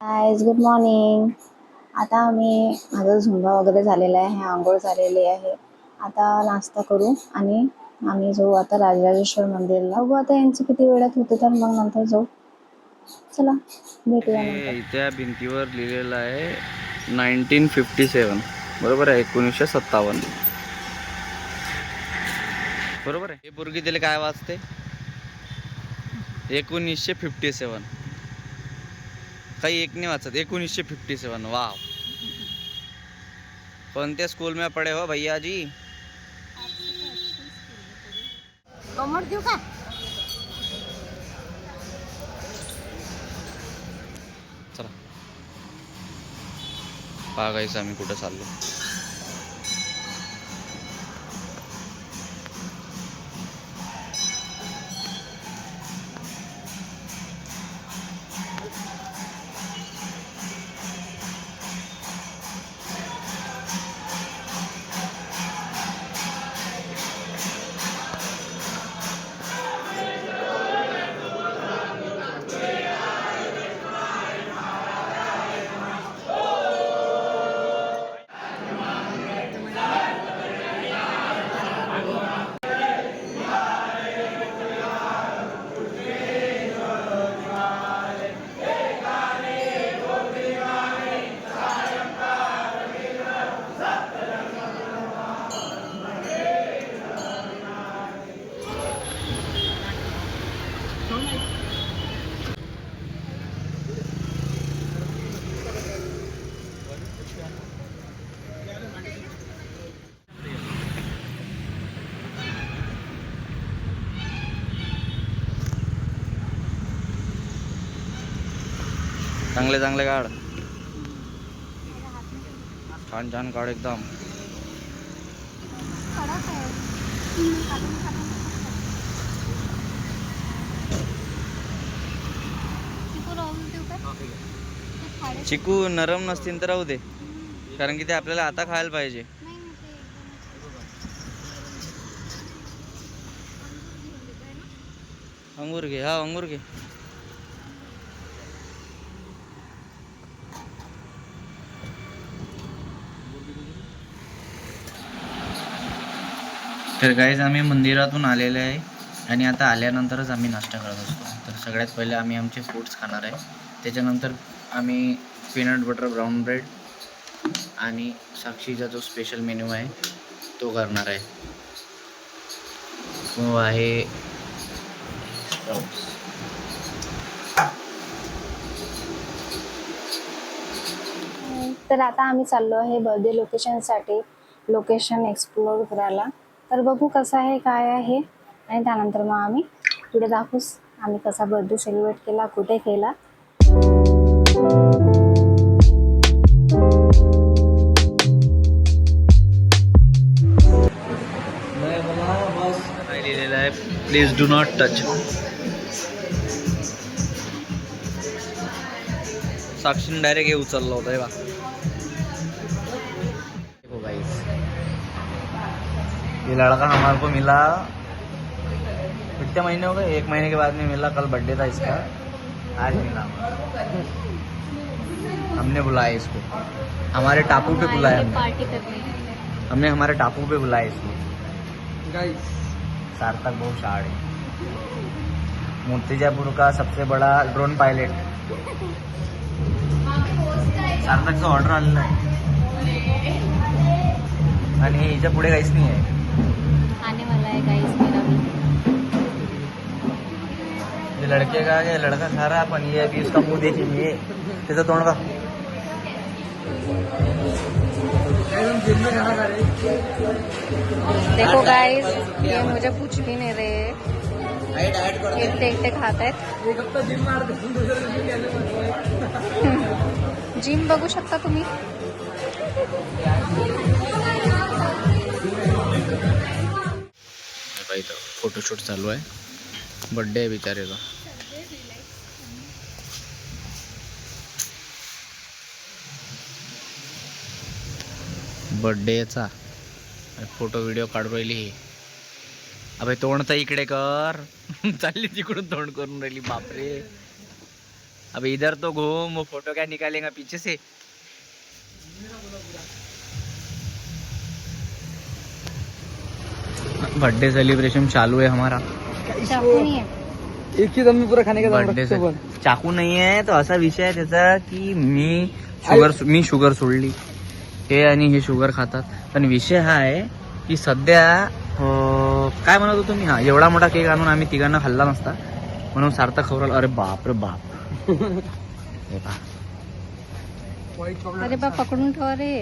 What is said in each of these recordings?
हाय, good morning. आता माझा Zumba वगैरे झालेला आहे, आंघोळ झालेली आहे. आता नाश्ता करू आणि आम्ही जाऊ आता राजराजेश्वर मंदिरला. बघू आता यांची किती वेळात होते, तर मग नंतर जाऊ. चला भेटूया नंतर. त्या भिंतीवर लिहिलेलं आहे 1957. बरोबर आहे, 1957 बरोबर आहे. हे पोरगी दिले काय वाचते 1957. काही एक नाही वाचत 1957. वाव. कोणत्या स्कूल में पढ़े हो भैया जी? कमर देऊ का? चला बघायचं आम्ही कुठं चाललो. चांगले चांगले काढ, छान छान काढ एकदम. चिकू नरम नसतील तर राहू दे, कारण की ते आपल्याला आता खायला पाहिजे. अंगूर घे, हा अंगूर घे. तर गाईज आम्ही मंदिरातून आलेले आहे आणि आता आल्यानंतरच आम्ही नाश्ता करत असतो. तर सगळ्यात पहिले आम्ही आमचे फ्रूट्स खाणार आहे. त्याच्यानंतर आम्ही पीनट बटर ब्राऊन ब्रेड आणि साक्षीचा जो स्पेशल मेन्यू आहे तो करणार आहे. तो आहे स्प्राउट्स. तर आता आम्ही चाललो आहे बर्थडे लोकेशनसाठी, लोकेशन एक्सप्लोर करायला. तर बघू कसं आहे, काय आहे, आणि त्यानंतर मग आम्ही पुढे दाखवूच आम्ही कसा बर्थडे सेलिब्रेट केला, कुठे केला. लिहिलेलं आहे प्लीज डू नॉट टच. साक्षीने डायरेक्ट हे उचलला होता. हे बा देखो गाइस, ये लड़का हमारे को मिला कितने महीने हो गए, 1 महीने के बाद में मिला. कल बर्थडे था इसका, आज मिला. हमने बुलाया इसको, हमारे टापू पे बुलाया हमने हमारे टापू पे बुलाया इसको. गाइस सार्थक बहुत शार्ट है, मूर्तिजापुर का सबसे बड़ा ड्रोन पायलट. सार्थकचा ऑर्डर आलेला आहे आणि हिच्या पुढे काहीच नाही आहे. आने वाला है गाइस मेरा भी. ये लड़के का ये लड़का खा रहा, पण ये अभी उसका मुंह देखिए, त्याचं तोंड का. देखो गाइस, ये मुझे पूछ भी नहीं रहे, एकटे एकटे खात आहेत. जिम बघू शकता तुम्ही. इथं फोटोशूट चालू आहे. बर्थडे आहे बिचारेचा. बर्थडेचा फोटो व्हिडिओ काढून राहिली ही. अबे तोंड तर इकडे कर. चालली तिकडून तोंड करून राहिली. बापरे. अब इधर तो घूम, वो फोटो क्या निकालेगा पीछे से। बर्थडे सेलिब्रेशन चालू है हमारा। एक ही दम में पूरा खाने का दम बर्थडे रखते से पण. चाकू नाही आहे, तो असा विषय आहे त्याचा की मी शुगर सोडली, हे आणि हे शुगर खातात. पण विषय हा आहे की सध्या काय म्हणत होतो मी, हा एवढा मोठा केक आणून आम्ही तिघांना खाल्ला नसता म्हणून सार्थक खवराला. अरे बाप रे बाप. हे पहा, अरे बा पकडून ठेवा रे.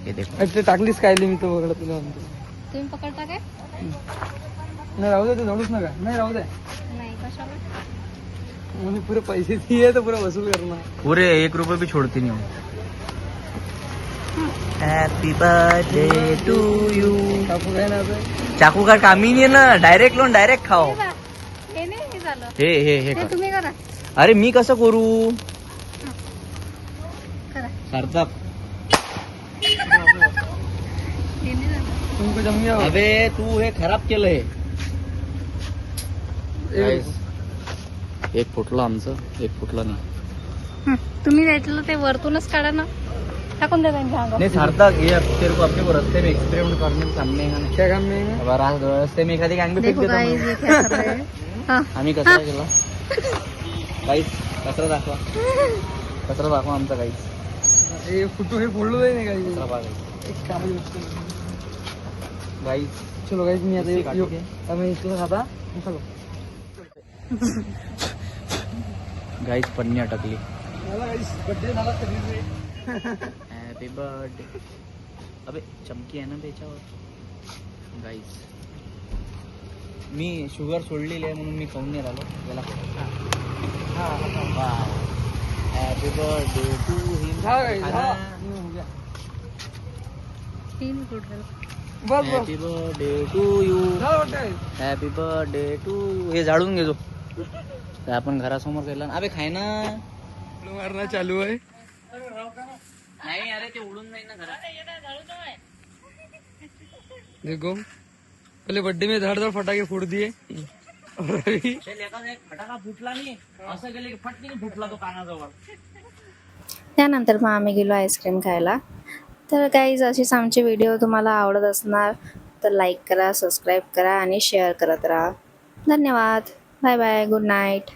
हे देखो. ते टाकलीस काय मी तो बघा तुला म्हणतो. तुम्ही पकडता काय? नाही राहू दे, ते जोडूच नका. नाही राहू दे, नाही कशाला. म्हणजे पुरे पैसे दिए तर पुरा वसूल करणार. पूरे 1 रुपये भी छोड़ती नहीं हूँ. Happy birthday to you. टाकू काय ना आता. चाकू का काम ही नहीं है ना, डायरेक्ट लोन डायरेक्ट खाओ. हे नाही हे झालं. हे कर. तुम्ही करा. अरे मी कसं करू करा. सार्थक. तुमको जम गया. अबे तू हे खराब केलंय. एक फुटलं आमचं, एक फुटलं नाही. तुम्ही द्यायचं ते वरतूनच काढा ना, टाकून द्या त्यांच्या अंगावर. नहीं सार्थक, ये तेरे को अपने को रास्ते में एक्सपेरिमेंट करने के सामने है ना. क्या काम में है? अब रास्ते में एखादी गँग फेक देखो देतो गाइस मग. ये क्या कर रहे हैं. हाँ. आम्ही कचरा केला. काहीच कचरा दाखवा, कचरा दाखवा आमचा काहीच. हे फुटू हे फोडलो नाही काही. कचरा बघा एक काम गाईस. चलो गाइस मी आता इससे काट के. आम्ही इथलं खाता. चलो गाईस पन्नी अटकली. मला गाइस बर्थडे झाला तरी. Happy birthday. अबे चमकी आहे ना त्याच्यावर. गाईस मी शुगर सोडलेली आहे म्हणून मी खाऊन नाही राहिलो याला. Happy birthday to him. हा गाइस हा हो गया. तीन गुड. बस बस हॅपी बर्थडे टू यू. झालं वाटतं. Happy birthday to you. हे झाडून घेतो. ते आपण घरासमोर केलं ना. अबे खाय ना. मारना चालू आहे. नाही अरे ते उडून नाही ना घरात. देखो पहले बर्थडे में धड़ धड़ फटाके फोड़ दिए. फटाका फुटला नाही, असं गेले की फटकीने फुटला तो कानाजवळ. त्यानंतर मग आम्ही गेलो आईस्क्रीम खायला. तर गाईज अशीच आमचे व्हिडिओ तुम्हाला आवडत असणार तर लाईक करा, सबस्क्राईब करा आणि शेअर करत राहा. धन्यवाद. Bye bye. Good night.